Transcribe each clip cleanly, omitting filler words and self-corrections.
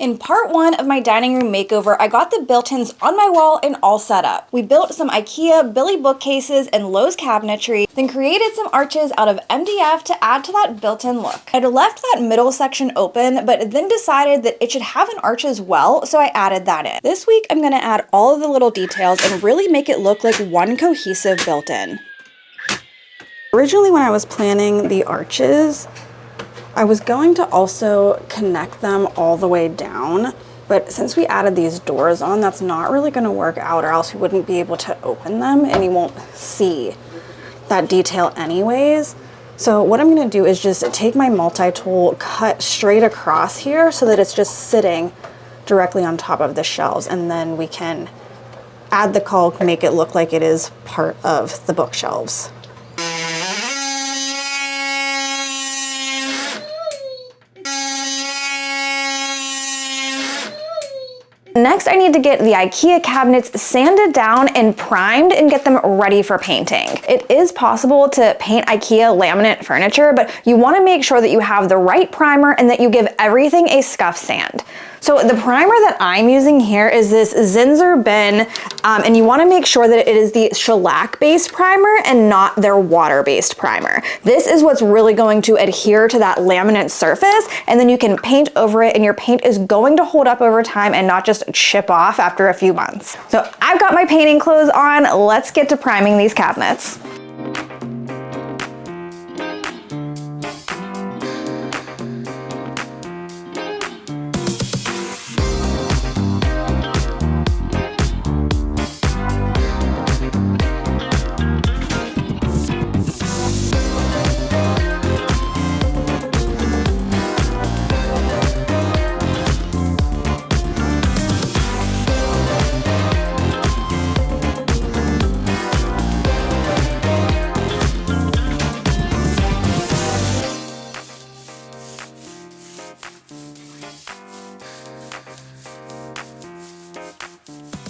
In part 1 of my dining room makeover, I got the built-ins on my wall and all set up. We built some IKEA Billy bookcases and Lowe's cabinetry, then created some arches out of MDF to add to that built-in look. I'd left that middle section open, but then decided that it should have an arch as well, so I added that in. This week, I'm gonna add all of the little details and really make it look like one cohesive built-in. Originally, when I was planning the arches, I was going to also connect them all the way down, but since we added these doors on, that's not really going to work out, or else we wouldn't be able to open them and you won't see that detail anyways. So what I'm going to do is just take my multi-tool, cut straight across here so that it's just sitting directly on top of the shelves, and then we can add the caulk, make it look like it is part of the bookshelves. Next, I need to get the IKEA cabinets sanded down and primed and get them ready for painting. It is possible to paint IKEA laminate furniture, but you want to make sure that you have the right primer and that you give everything a scuff sand. So the primer that I'm using here is this Zinsser bin, and you want to make sure that it is the shellac-based primer and not their water-based primer. This is what's really going to adhere to that laminate surface, and then you can paint over it, and your paint is going to hold up over time and not just chip off after a few months. So I've got my painting clothes on. Let's get to priming these cabinets.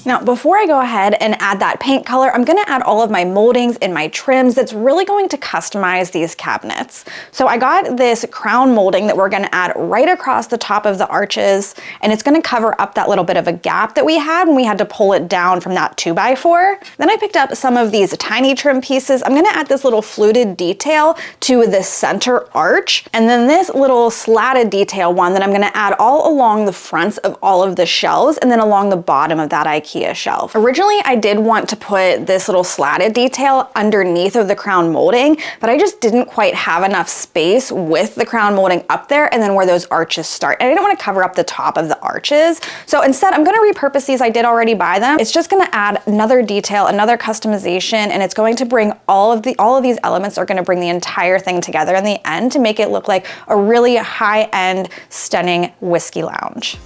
Now, before I go ahead and add that paint color, I'm gonna add all of my moldings and my trims that's really going to customize these cabinets. So I got this crown molding that we're gonna add right across the top of the arches, and it's gonna cover up that little bit of a gap that we had when we had to pull it down from that 2x4. Then I picked up some of these tiny trim pieces. I'm gonna add this little fluted detail to the center arch, and then this little slatted detail one that I'm gonna add all along the fronts of all of the shelves and then along the bottom of that IKEA shelf. Originally, I did want to put this little slatted detail underneath of the crown molding, but I just didn't quite have enough space with the crown molding up there and then where those arches start. And I didn't want to cover up the top of the arches. So instead, I'm going to repurpose these. I did already buy them. It's just going to add another detail, another customization, and it's going to bring all of these elements are going to bring the entire thing together in the end to make it look like a really high-end, stunning whiskey lounge.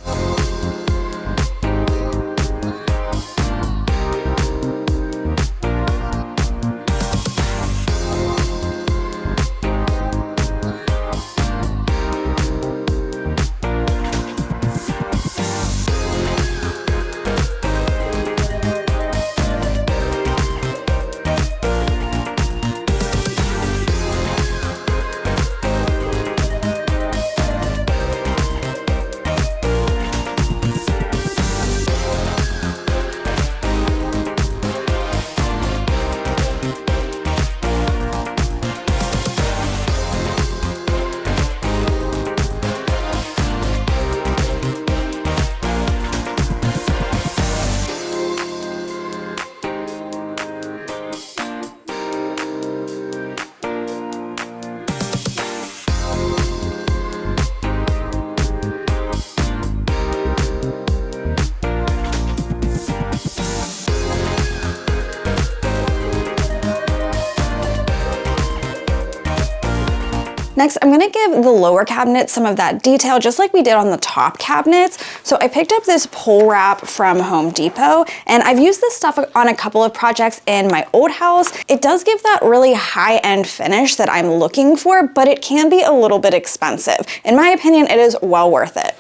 Next, I'm gonna give the lower cabinets some of that detail, just like we did on the top cabinets. So I picked up this pole wrap from Home Depot, and I've used this stuff on a couple of projects in my old house. It does give that really high-end finish that I'm looking for, but it can be a little bit expensive. In my opinion, it is well worth it.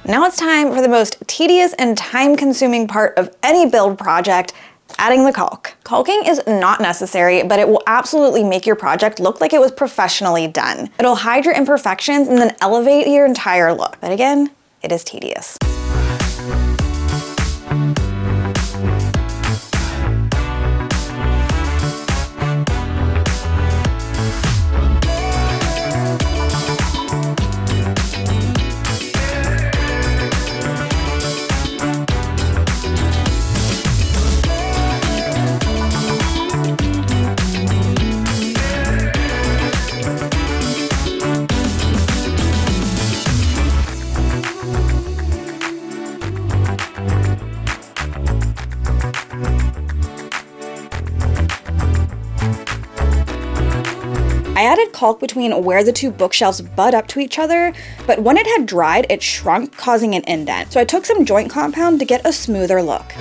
Now it's time for the most tedious and time-consuming part of any build project, adding the caulk. Caulking is not necessary, but it will absolutely make your project look like it was professionally done. It'll hide your imperfections and then elevate your entire look. But again, it is tedious. I added caulk between where the two bookshelves butt up to each other, but when it had dried, it shrunk, causing an indent. So I took some joint compound to get a smoother look.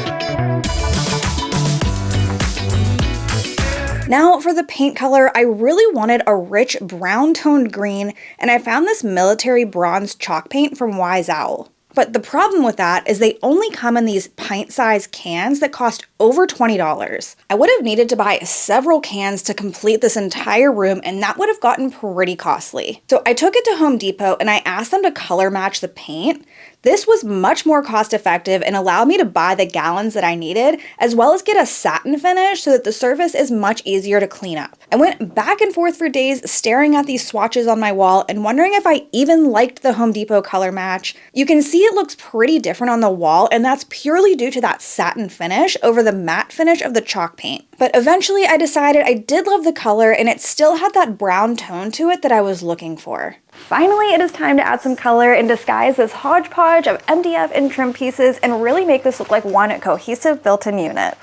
Now for the paint color, I really wanted a rich brown toned green, and I found this military bronze chalk paint from Wise Owl. But the problem with that is they only come in these pint-sized cans that cost over $20. I would have needed to buy several cans to complete this entire room, and that would have gotten pretty costly. So I took it to Home Depot and I asked them to color match the paint. This was much more cost effective and allowed me to buy the gallons that I needed, as well as get a satin finish so that the surface is much easier to clean up. I went back and forth for days staring at these swatches on my wall and wondering if I even liked the Home Depot color match. You can see it looks pretty different on the wall, and that's purely due to that satin finish over the matte finish of the chalk paint. But eventually I decided I did love the color, and it still had that brown tone to it that I was looking for. Finally, it is time to add some color and disguise this hodgepodge of MDF and trim pieces and really make this look like one cohesive built-in unit.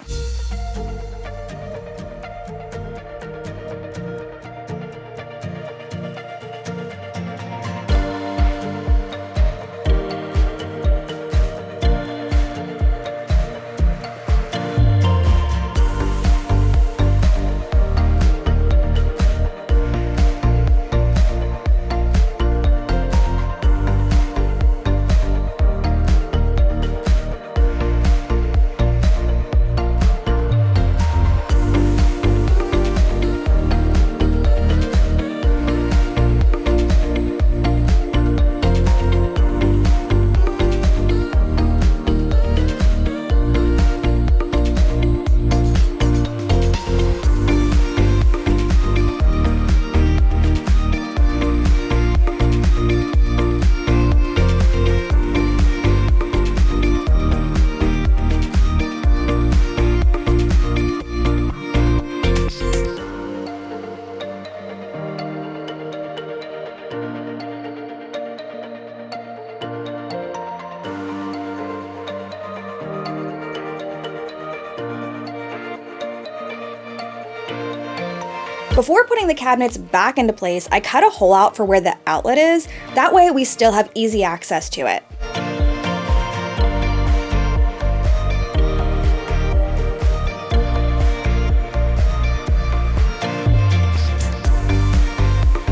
Before putting the cabinets back into place, I cut a hole out for where the outlet is. That way we still have easy access to it.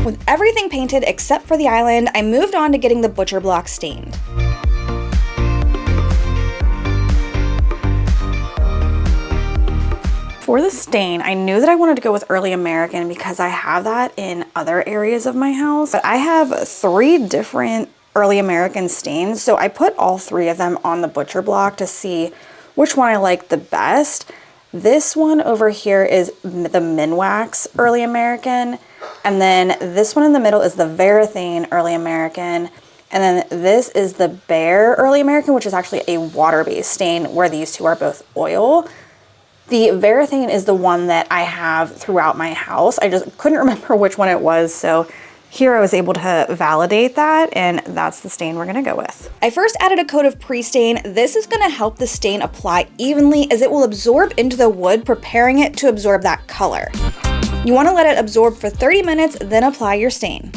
With everything painted except for the island, I moved on to getting the butcher block stained. For the stain, I knew that I wanted to go with Early American because I have that in other areas of my house. But I have 3 different Early American stains, so I put all 3 of them on the butcher block to see which one I like the best. This one over here is the Minwax Early American, and then this one in the middle is the Varathane Early American, and then this is the Bear Early American, which is actually a water-based stain, where these two are both oil. The Varathane is the one that I have throughout my house. I just couldn't remember which one it was, so here I was able to validate that, and that's the stain we're gonna go with. I first added a coat of pre-stain. This is gonna help the stain apply evenly as it will absorb into the wood, preparing it to absorb that color. You wanna let it absorb for 30 minutes, then apply your stain.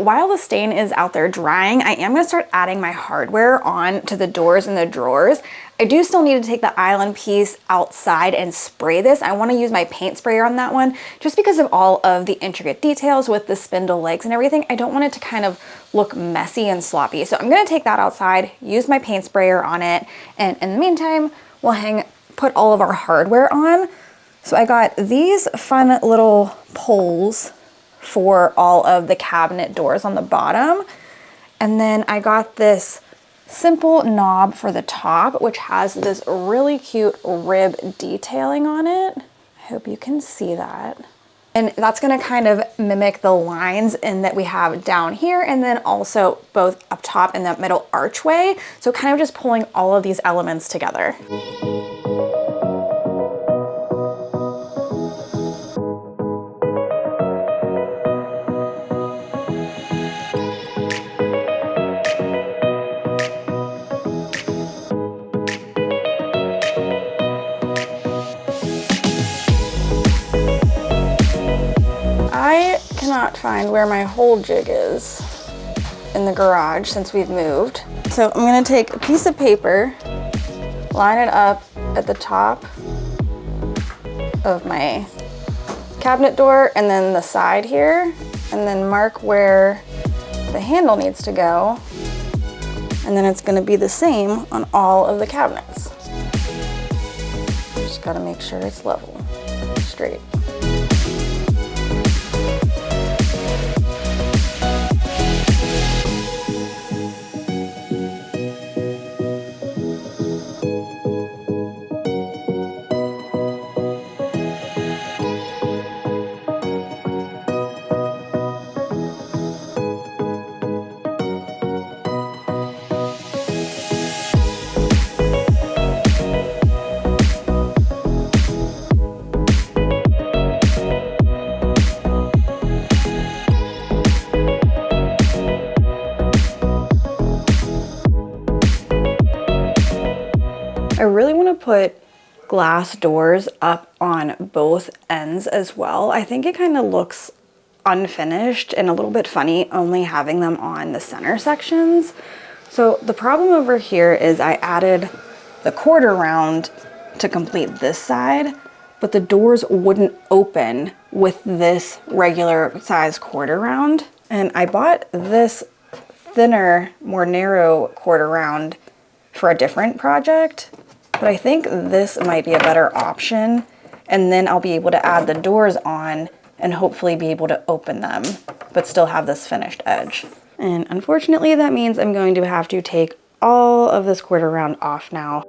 while the stain is out there drying, I am gonna start adding my hardware on to the doors and the drawers. I do still need to take the island piece outside and spray this. I wanna use my paint sprayer on that one, just because of all of the intricate details with the spindle legs and everything. I don't want it to kind of look messy and sloppy. So I'm gonna take that outside, use my paint sprayer on it, and in the meantime, we'll put all of our hardware on. So I got these fun little poles for all of the cabinet doors on the bottom. And then I got this simple knob for the top, which has this really cute rib detailing on it. I hope you can see that. And that's gonna kind of mimic the lines in that we have down here, and then also both up top in that middle archway. So kind of just pulling all of these elements together. I cannot find where my hole jig is in the garage since we've moved. So I'm gonna take a piece of paper, line it up at the top of my cabinet door and then the side here, and then mark where the handle needs to go. And then it's gonna be the same on all of the cabinets. Just gotta make sure it's level, straight. I really want to put glass doors up on both ends as well. I think it kind of looks unfinished and a little bit funny only having them on the center sections. So the problem over here is I added the quarter round to complete this side, but the doors wouldn't open with this regular size quarter round. And I bought this thinner, more narrow quarter round for a different project, but I think this might be a better option. And then I'll be able to add the doors on and hopefully be able to open them, but still have this finished edge. And unfortunately, that means I'm going to have to take all of this quarter round off now.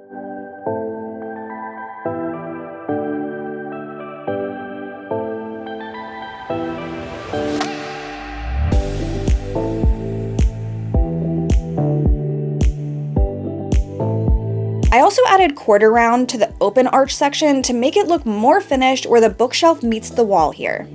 I also added quarter round to the open arch section to make it look more finished where the bookshelf meets the wall here.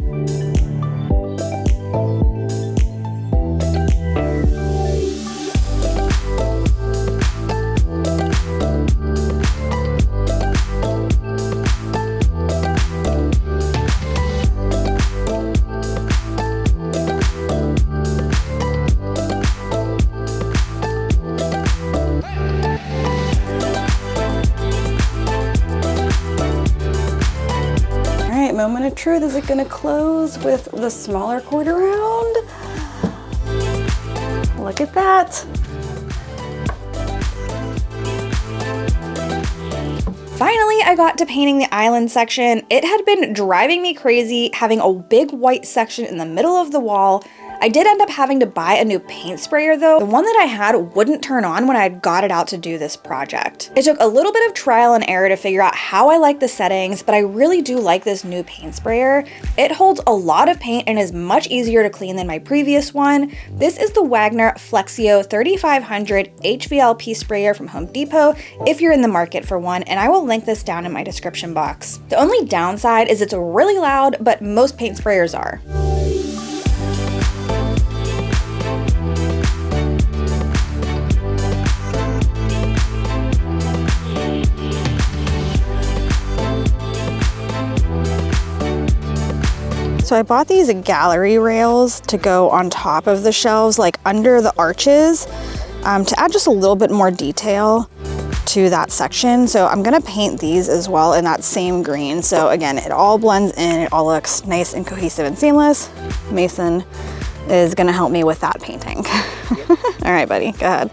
Moment of truth, is it gonna close with the smaller quarter round? Look at that. Finally, I got to painting the island section. It had been driving me crazy having a big white section in the middle of the wall. I did end up having to buy a new paint sprayer though. The one that I had wouldn't turn on when I got it out to do this project. It took a little bit of trial and error to figure out how I like the settings, but I really do like this new paint sprayer. It holds a lot of paint and is much easier to clean than my previous one. This is the Wagner Flexio 3500 HVLP sprayer from Home Depot if you're in the market for one, and I will link this down in my description box. The only downside is it's really loud, but most paint sprayers are. So So I bought these gallery rails to go on top of the shelves, like under the arches, to add just a little bit more detail to that section. So I'm gonna paint these as well in that same green. So again, it all blends in, it all looks nice and cohesive and seamless. Mason is gonna help me with that painting. All right, buddy, go ahead.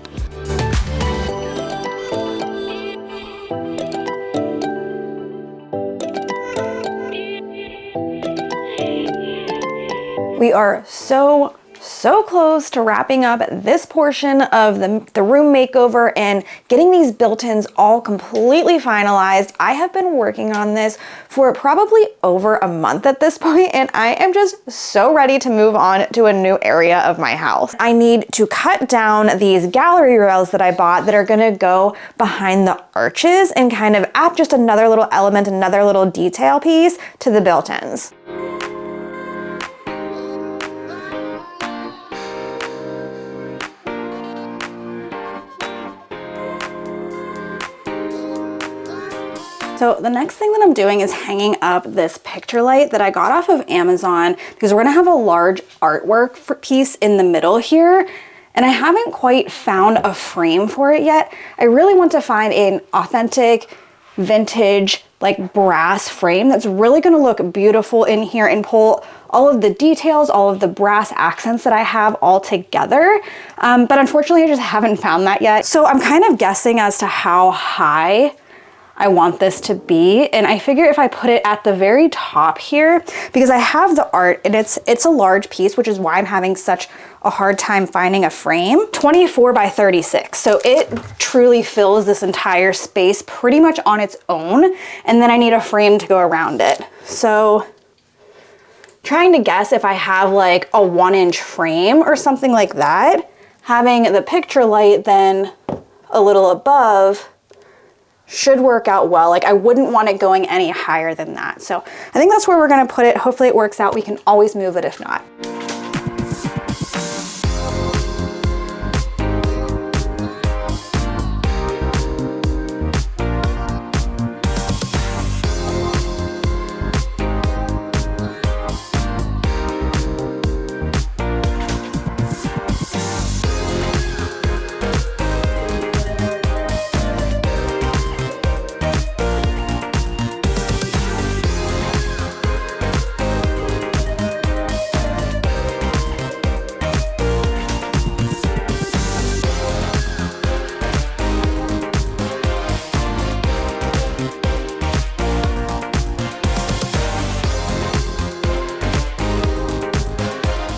We are so close to wrapping up this portion of the room makeover and getting these built-ins all completely finalized. I have been working on this for probably over a month at this point, and I am just so ready to move on to a new area of my house. I need to cut down these gallery rails that I bought that are gonna go behind the arches and kind of add just another little element, another little detail piece to the built-ins. So the next thing that I'm doing is hanging up this picture light that I got off of Amazon because we're gonna have a large artwork piece in the middle here, and I haven't quite found a frame for it yet. I really want to find an authentic, vintage, like brass frame that's really gonna look beautiful in here and pull all of the details, all of the brass accents that I have all together. But unfortunately, I just haven't found that yet. So I'm kind of guessing as to how high I want this to be, and I figure if I put it at the very top here, because I have the art and it's a large piece, which is why I'm having such a hard time finding a frame. 24 by 36, so it truly fills this entire space pretty much on its own, and then I need a frame to go around it. So trying to guess if I have like a 1-inch frame or something like that, having the picture light then a little above should work out well. Like I wouldn't want it going any higher than that. So I think that's where we're gonna put it. Hopefully it works out. We can always move it if not.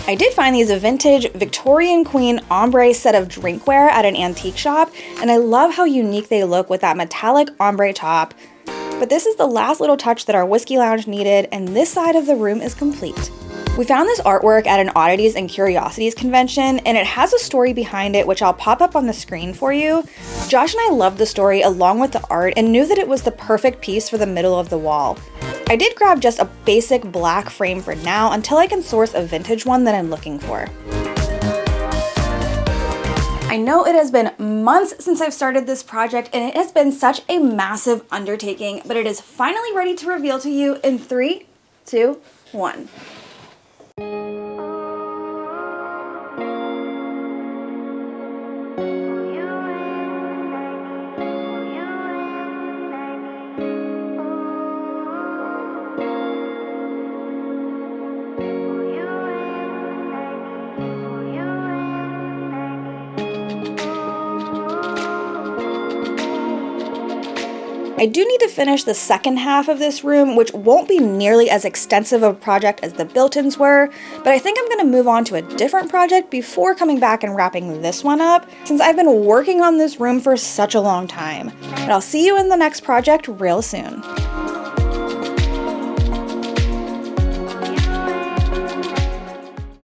I did find these a vintage Victorian Queen ombre set of drinkware at an antique shop, and I love how unique they look with that metallic ombre top. But this is the last little touch that our whiskey lounge needed, and this side of the room is complete. We found this artwork at an Oddities and Curiosities convention, and it has a story behind it, which I'll pop up on the screen for you. Josh and I loved the story along with the art and knew that it was the perfect piece for the middle of the wall. I did grab just a basic black frame for now until I can source a vintage one that I'm looking for. I know it has been months since I've started this project, and it has been such a massive undertaking, but it is finally ready to reveal to you in 3, 2, 1. I do need to finish the second half of this room, which won't be nearly as extensive of a project as the built-ins were, but I think I'm gonna move on to a different project before coming back and wrapping this one up, since I've been working on this room for such a long time. But I'll see you in the next project real soon.